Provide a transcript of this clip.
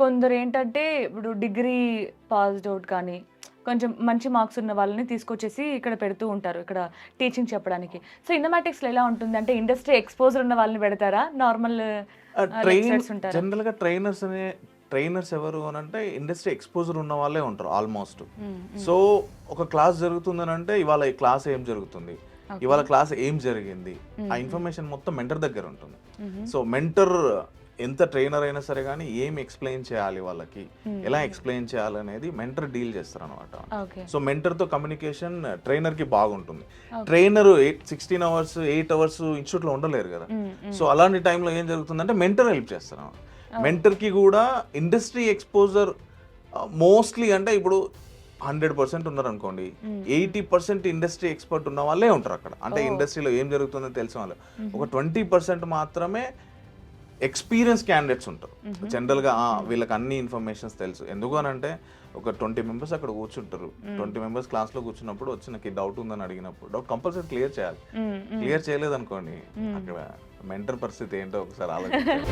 కొందరు ఏంటంటే ఇప్పుడు డిగ్రీ పాస్డ్ ఔట్ కానీ, కొంచెం మంచి మార్క్స్ ఉన్న వాళ్ళని తీసుకొచ్చేసి ఇక్కడ పెడుతూ ఉంటారు. ఇక్కడ టీచింగ్ చెప్పడానికి. సో, ఇన్నోమాటిక్స్‌లో ఎలా ఉంటుంది? అంటే ఇండస్ట్రీ ఎక్స్‌పోజర్ ఉన్న వాళ్ళని పెడతారా? నార్మల్ లెక్చరర్స్ ఉంటారా? జనరల్‌గా ట్రైనర్స్ ఎవరు అనంటే ఇండస్ట్రీ ఎక్స్‌పోజర్ ఉన్న వాళ్ళే ఉంటారు ఆల్మోస్ట్. సో, ఒక క్లాస్ జరుగుతుందనంటే ఇవాళ ఈ క్లాస్ ఏం జరుగుతుంది? ఇవాళ క్లాస్ ఏం జరిగింది? ఆ ఇన్ఫర్మేషన్ మొత్తం మెంటర్ దగ్గర ఉంటుంది. సో, మెంటర్ ఎంత ట్రైనర్ అయినా సరే కానీ ఏం ఎక్స్ప్లెయిన్ చేయాలి వాళ్ళకి, ఎలా ఎక్స్ప్లెయిన్ చేయాలనేది మెంటర్ డీల్ చేస్తారు అనమాట. సో మెంటర్తో కమ్యూనికేషన్ ట్రైనర్కి బాగుంటుంది. ట్రైనర్ 16 అవర్స్ 8 అవర్స్ ఇన్స్టిట్యూట్లో ఉండలేరు కదా. సో అలాంటి టైంలో ఏం జరుగుతుందంటే మెంటర్ హెల్ప్ చేస్తారు. మెంటర్కి కూడా ఇండస్ట్రీ ఎక్స్పోజర్ మోస్ట్లీ అంటే ఇప్పుడు 100% ఉన్నారు అనుకోండి, 80% ఇండస్ట్రీ ఎక్స్పర్ట్ ఉన్న వాళ్ళే ఉంటారు అక్కడ. అంటే ఇండస్ట్రీలో ఏం జరుగుతుందో తెలిసిన వాళ్ళు. ఒక 20% మాత్రమే ఎక్స్పీరియన్స్ క్యాండిడేట్స్ ఉంటారు. జనరల్గా వీళ్ళకి అన్ని ఇన్ఫర్మేషన్స్ తెలుసు. ఎందుకు అని అంటే ఒక 20 మెంబర్స్ అక్కడ కూర్చుంటారు. 20 మెంబర్స్ క్లాస్లో కూర్చున్నప్పుడు వచ్చి నాకు డౌట్ ఉందని అడిగినప్పుడు డౌట్ కంపల్సరీ క్లియర్ చేయాలి. క్లియర్ చేయలేదు అనుకోండి, అక్కడ మెంటర్ పరిస్థితి ఏంటో ఒకసారి ఆలోచించాలి.